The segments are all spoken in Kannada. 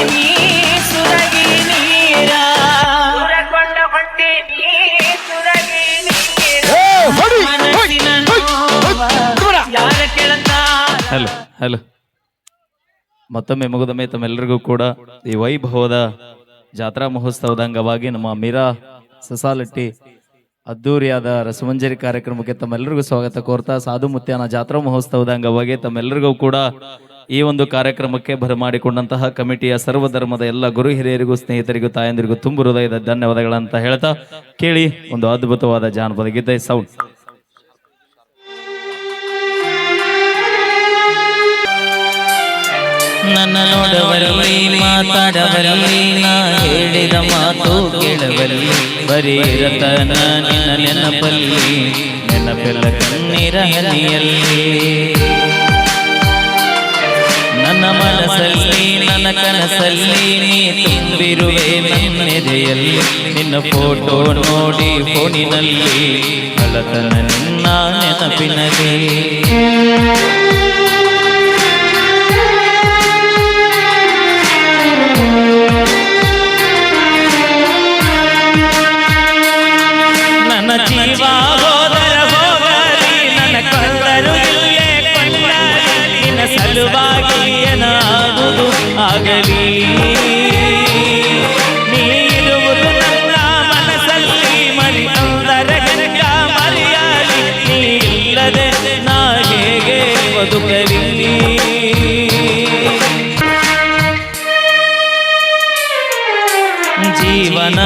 ನೀ ಸುರಗಿ ನೀರ ಸುರಕೊಂಡ ಹೊಟ್ಟಿ ನೀ ಸುರಗಿ ಮನಸ್ಸಿನ ನೋವ ಯಾರ ಕೇಳ್ತಾರ. ಹಲೋ ಹಲೋ ಮತ್ತೊಮ್ಮೆ ಮುಗಿದೊಮ್ಮೆ ತಮ್ಮೆಲ್ಲರಿಗೂ ಕೂಡ ಈ ವೈಭವದ ಜಾತ್ರಾ ಮಹೋತ್ಸವದ ಅಂಗವಾಗಿ ನಮ್ಮ ಮೀರಾ ಸಸಾಲಟ್ಟಿ ಅದ್ದೂರಿಯಾದ ರಸಮಂಜರಿ ಕಾರ್ಯಕ್ರಮಕ್ಕೆ ತಮ್ಮೆಲ್ಲರಿಗೂ ಸ್ವಾಗತ ಕೋರ್ತಾ ಸಾಧು ಮುತ್ಯಾನ ಜಾತ್ರಾ ಮಹೋತ್ಸವದ ಅಂಗವಾಗಿ ತಮ್ಮೆಲ್ಲರಿಗೂ ಕೂಡ ಈ ಒಂದು ಕಾರ್ಯಕ್ರಮಕ್ಕೆ ಬರಮಾಡಿಕೊಂಡಂತಹ ಕಮಿಟಿಯ ಸರ್ವಧರ್ಮದ ಎಲ್ಲ ಗುರು ಹಿರಿಯರಿಗೂ ಸ್ನೇಹಿತರಿಗೂ ತಾಯಂದಿರಿಗೂ ತುಂಬ ಹೃದಯದ ಧನ್ಯವಾದಗಳಂತ ಹೇಳ್ತಾ ಕೇಳಿ ಒಂದು ಅದ್ಭುತವಾದ ಜಾನಪದ ಗೀತೆ ಸೌಂಡ್. ನನ್ನ ನೋಡವರಲ್ಲಿ ಮಾತಾಡವರಲ್ಲಿ ನಾ ಹೇಳಿದ ಮಾತು ಕೇಳವಲ್ಲಿ ಬರೀ ರತನ ನಿನ್ನ ನೆನಪಲ್ಲಿ ನೆನಪೆಲ್ಲ ಕಣ್ಣೀರ ಹನಿಯಲ್ಲಿ ನನ್ನ ಮನಸ್ಸಲ್ಲಿ ನನ್ನ ಕನಸಲ್ಲಿ ನೀ ತುಂಬಿರುವೆ ನನ್ನೆದೆಯಲ್ಲಿ ನಿನ್ನ ಫೋಟೋ ನೋಡಿ ಫೋನಿನಲ್ಲಿ ಅಳತನ ನಿನ್ನ ನೆನಪಿನಲ್ಲಿ ಜೀವ ಹೋದರ ಹೋಗಲಿ ನನ್ನ ಕೊಂದರು ಇಲ್ಲೇ ಕೊಂಡಲಿ ನಿನ್ನ ಸಲುವಾಗಿ ಏನಾಗುವುದು ಆಗಲಿ ನೀರುವುದು ನನ್ನ ಮನಸ್ಸಲ್ಲಿ ಮರಿ ಅಂದರ ಗಂಗ ಮರಿಯಾಲಿ ನೀ ಇಲ್ಲದೆ ನಾ ಹೇಗೆ ಬದುಕಲಿ ಜೀವನ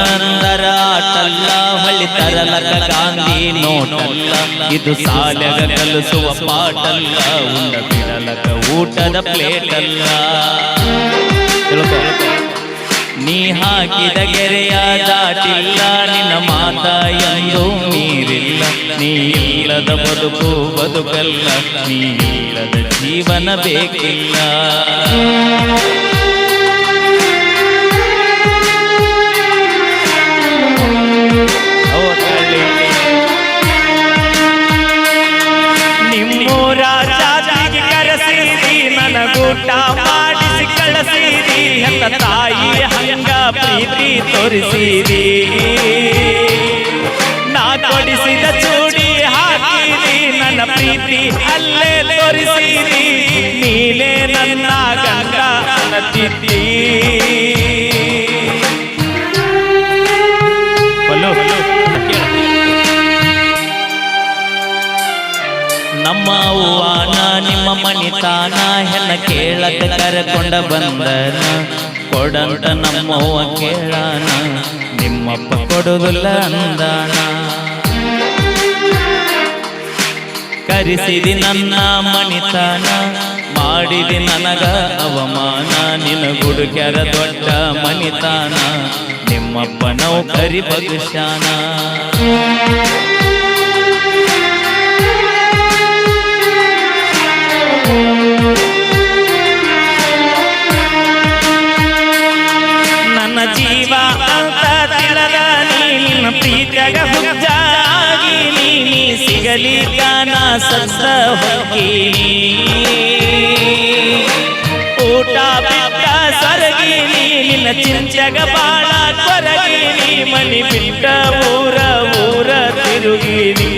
ಆಟಲ್ಲ ಹೊಳ್ಳಿ ತರಲಕ ಗಾಂಧಿ ನೋಟಲ್ಲ ಇದು ಸಾಲೆಗ ಕಲಿಸುವ ಪಾಟಲ್ಲ ಉಂಡ ಬಿಡಲಕ ಊಟದ ಪ್ಲೇಟ್ ಅಲ್ಲ ನೀ ಹಾಕಿದ ಗೆರೆಯ ದಾಟಿಲ್ಲ ನಿನ್ನ ಮಾತ ಎಂದು ನೀರಿಲ್ಲ ನೀ ಇಲ್ಲದ ಬದುಕು ಬದುಕಲ್ಲ ನೀ ಇಲ್ಲದ ಜೀವನ ಬೇಕಿಲ್ಲ ನಿಮ್ಮೂರ ಜಾತಿಗೆ ಕರೆಸಿದಿ ನನಗೂಟ ಮಾಡಿಸಿ ಕಳಿಸಿದಿ ಹೆತ್ತ ತಾಯಿ ಹಂಗ ಪ್ರೀತಿ ತೋರಿಸಿದಿ ನಾ ಕೊಡಿಸಿದ ಚೂಡಿ ಹಾಕಿದಿ ನನ್ನ ಪ್ರೀತಿ ಅಲ್ಲೇ ತೋರಿಸಿದಿ ನೀನೇ ನನ್ನ ಗಂಡ ಅನ್ನತಿದ್ದಿ ನಮ್ಮ ಅವ್ವಾನ ನಿಮ್ಮ ಮಣಿತಾನ ಹೆಣ್ಣ ಕೇಳಕ ಕರೆಕೊಂಡ ಬಂದನ ಕೊಡಂತ ನಮ್ಮವ್ವ ಕೇಳಾನ ನಿಮ್ಮಪ್ಪ ಕೊಡುವುದಿಲ್ಲ ಅಂದಾನ ಕರೆಸಿದಿ ನನ್ನ ಮಣಿತಾನ ಮಾಡಿದಿ ನನಗ ಅವಮಾನ ನಿನ ಗುಡುಕ್ಯಾರ ದೊಡ್ಡ ಮಣಿತಾನ ನಿಮ್ಮಪ್ಪ ನೌಕರಿ ಬಗುಶಾನ ನನ್ನ ಜೀವ ಅಂತ ತಿಳಿದ ನಿನ್ನ ಪ್ರೀತಿಯಾಗ ಹುಚ್ಚಾಗಿ ನೀ ಸಿಗಲಿಲ್ಲ ನಾ ಸತ್ತ ಹೋಗಿನಿ ಊಟ ಬಿಟ್ಟ ಸರಗಿನಿ ನಿನ್ನ ಚಿಂಚಗ ಬಾಳ ಕೊರಗಿನಿ ಮನಿ ಬಿಟ್ಟ ಊರ ಊರ ತಿರುಗಿನಿ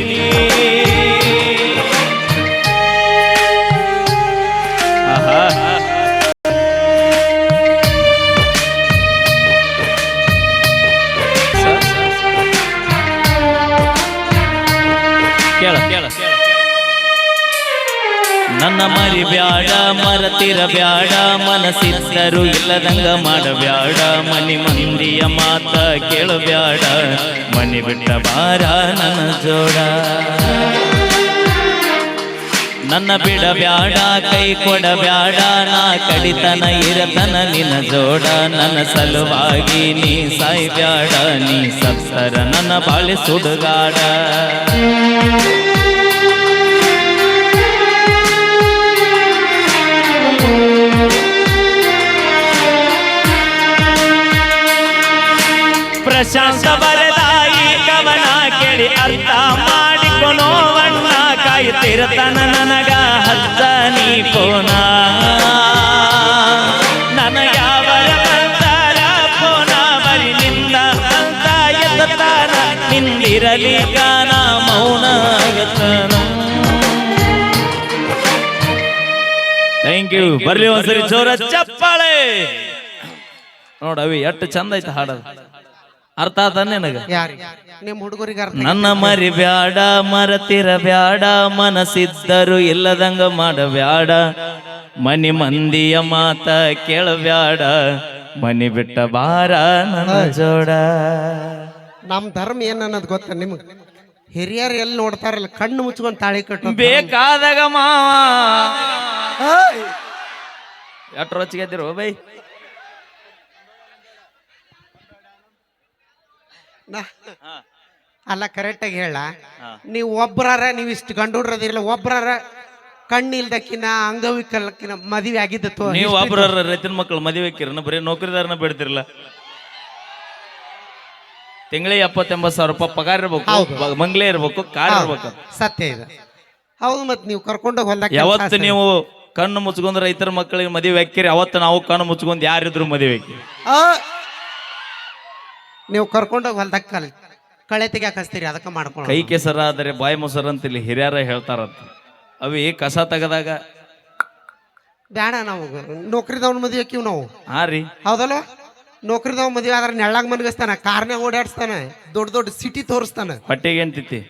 ನನ್ನ ಮರಿ ಬ್ಯಾಡ ಮರತಿರ ಬ್ಯಾಡ ಮನಸ್ಸಿದ್ದರು ಇಲ್ಲದಂಗ ಮಾಡಬ್ಯಾಡ ಮನಿ ಮಂದಿಯ ಮಾತ ಕೇಳಬ್ಯಾಡ ಮನಿ ಬಿಟ್ಟ ಬಾರ ನನ್ನ ಜೋಡ ನನ್ನ ಬಿಡಬ್ಯಾಡ ಕೈ ಕೊಡಬ್ಯಾಡ ನಾ ಕಡಿತನ ಇರತನ ನಿನ್ನ ಜೋಡ ನನ್ನ ಸಲುವಾಗಿ ನೀ ಸಾಯ್ಬ್ಯಾಡ ನೀ ಸತ್ಸರ ನನ್ನ ಬಾಳೆ ಸುಡುಗಾಡ ಪ್ರಶಾಂತ ಬರದಾಯಿ ಕವನ ಕೇಳಿ ಅರ್ಥ ಮಾಡಿಕೊನೋವಣ್ಣ ಕಾಯುತ್ತಿರತನ ನನಗ ಹತ್ತ ನೀ ಕೋನ ನನಗ್ಯಾವರ ಥ್ಯಾಂಕ್ ಯು. ಬರ್ಲಿ ಒಂದ್ಸರಿ ಜೋರ ಚಪ್ಪಾಳೆ. ನೋಡವಿ ಎಷ್ಟು ಚಂದ ಐತೆ ಹಾಡೋದು. ಅರ್ಥ ಆತ ನನಗ. ಯಾರಿ ನಿಮ್ ಹುಡುಗರಿಗೆ ಅರ್ಥ ನನ್ನ ಮರಿ ಬ್ಯಾಡ ಮರತಿರ ಬ್ಯಾಡ ಮನಸ್ಸಿದ್ದರು ಇಲ್ಲದಂಗ ಮಾಡಬ್ಯಾಡ ಮನಿ ಮಂದಿಯ ಮಾತ ಕೇಳಬ್ಯಾಡ ಮನಿ ಬಿಟ್ಟ ಬಾರ ನನ್ನ ಜೋಡ. ನಮ್ ಧರ್ಮ ಏನ್ ಅನ್ನೋದು ಗೊತ್ತ ನಿಮ್ಗೆ? ಹಿರಿಯರು ಎಲ್ಲಿ ನೋಡ್ತಾರಲ್ಲ ಕಣ್ಣು ಮುಚ್ಕೊಂಡ್ ತಾಳಿ ಕಟ್ಟು ಬೇಕಾದಾಗ ಮಾವ ಎಷ್ಟು ರೊಚ್ಚಿಗೆದ್ದಿರು ಬೈ. ಅಲ್ಲ ಕರೆಕ್ಟಾಗಿ ಹೇಳ. ನೀವು ಒಬ್ರಾರ ನೀವು ಇಷ್ಟು ಗಂಡುಡ್ರದಿರಲ್ಲ, ಒಬ್ರಾರ ಕಣ್ಣಿಲ್ದಕ್ಕಿನ ಅಂಗವಿಕಲಕ್ಕಿನ ಮದುವೆ ಆಗಿದ್ದತ್ತು. ನೀವು ಒಬ್ರ ರೈತನ ಮಕ್ಕಳು ಮದುವೆ ಹಾಕಿರನ ಬರೀ ನೌಕರಿದಾರನ ಬಿಡ್ತಿರಲ್ಲ. ತಿಂಗಳಿಗೆ 70-80 ರೂಪಾಯಿ ಪಗಾರ ಇರ್ಬೇಕು, ಮಂಗ್ಲೆ ಇರ್ಬೇಕು, ಕಾರ್ ಇರ್ಬೇಕು. ಸತ್ಯ ಇದೆ, ಹೌದು. ಮತ್ ನೀವು ಕರ್ಕೊಂಡೋಗಿ ಹೊಲ್ದಾಗ ಯಾವತ್ತು ನೀವು ಕಣ್ಣು ಮುಚ್ಕೊಂಡ್ ರೈತರ ಮಕ್ಕಳಿಗೆ ಮದುವೆ ಹಾಕಿರಿ, ಅವತ್ತು ನಾವು ಕಣ್ಣು ಮುಚ್ಕೊಂಡ್ ಯಾರಿದ್ರು ಮದುವೆ ಹಾಕಿ. ನೀವು ಕರ್ಕೊಂಡೋಗಿ ಹೊಲ್ದಾಗ ಕಳೆ ತೆಗ್ಯಾಕ ಹಚ್ತೀರಿ, ಅದಕ್ಕೆ ಮಾಡ್ಕೊಂಡು. ಕೈ ಕೆಸರ ಆದರೆ ಬಾಯಿ ಮೊಸರ ಅಂತ ಇಲ್ಲಿ ಹಿರಿಯರ ಹೇಳ್ತಾರಂತ. ಅವಿ ಕಸ ತೆಗದಾಗ ಬೇಡ, ನಾವು ನೌಕರಿದವ್ನ ಮದುವೆ ಹಾಕಿವ್ ನಾವು. ಹಾ ರೀ, ಹೌದಲ್ವ? ನೌಕರಿದವ್ ಮದುವೆ ಆದ್ರೆ ನೆಳ್ಳಾಗ ಮನ್ಗಿಸ್ತಾನ, ಕಾರ್ನಾಗ ಓಡಾಡಿಸ್ತಾನ, ದೊಡ್ಡ ದೊಡ್ಡ ಸಿಟಿ ತೋರಿಸ್ತಾನ. ಹೊಟ್ಟೆಗೆ ಅಂತಿತ್ತಿ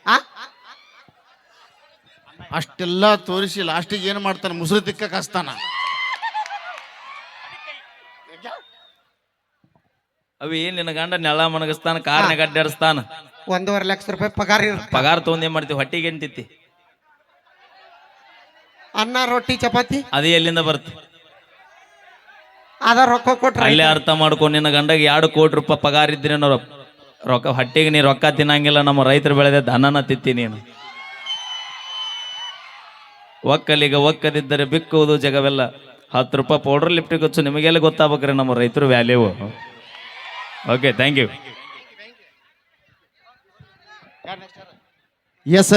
ಆ ಅಷ್ಟೆಲ್ಲ ತೋರಿಸಿ ಲಾಸ್ಟಿಗೆ ಏನ್ ಮಾಡ್ತಾನ? ಮುಸುರು ತಿಕ್ಕಕ್ ಹಸ್ತಾನ. ಅವಿ ನಿನ್ನ ಗಂಡ ನೆಳ ಮನಗಸ್ತಾನ, ಕಾರ್ನಾಗ ಅಡ್ಡಾಡಿಸ್ತಾನ, 1.5 ಲಕ್ಷ ರೂಪಾಯಿ ಪಗಾರ ಇರುತ್ತೆ. ಪಗಾರ ತಗೊಂಡ್ ಏನ್ ಮಾಡ್ತೀವಿ? ಹೊಟ್ಟಿಗೆ ಅಂತಿತ್ತಿ. ಅನ್ನ ರೊಟ್ಟಿ ಚಪಾತಿ ಅದೇ ಎಲ್ಲಿಂದ ಬರ್ತಿ? ಅದ ರೊಕ್ಕ ಕೊಟ್ರೆ ಅಲ್ಲೇ ಅರ್ಥ ಮಾಡ್ಕೊಂಡು ನಿನ್ನ ಗಂಡಗೆ 2 ಕೋಟಿ ರೂಪಾಯಿ ಪಗಾರ ಇದ್ರೆ ರೊಕ್ಕ ಹೊಟ್ಟಿಗೆ ನೀ ರೊಕ್ಕ ತಿನ್ನಂಗಿಲ್ಲ. ನಮ್ಮ ರೈತರು ಬೆಳೆದ ಧನನ ತಿತ್ತಿ ನೀನು. ಒಕ್ಕಲಿಗ ಒಕ್ಕದಿದ್ದರೆ ಬಿಕ್ಕುವುದು ಜಗವೆಲ್ಲ. 10 ರೂಪಾಯಿ ಪೌಡರ್ ಲಿಫ್ಟಿಗೆ ಹಚ್ಚು, ನಿಮಗೆಲ್ಲ ಗೊತ್ತಾಗ್ಬೇಕ್ರಿ ನಮ್ಮ ರೈತರು value. Okay, thank you. S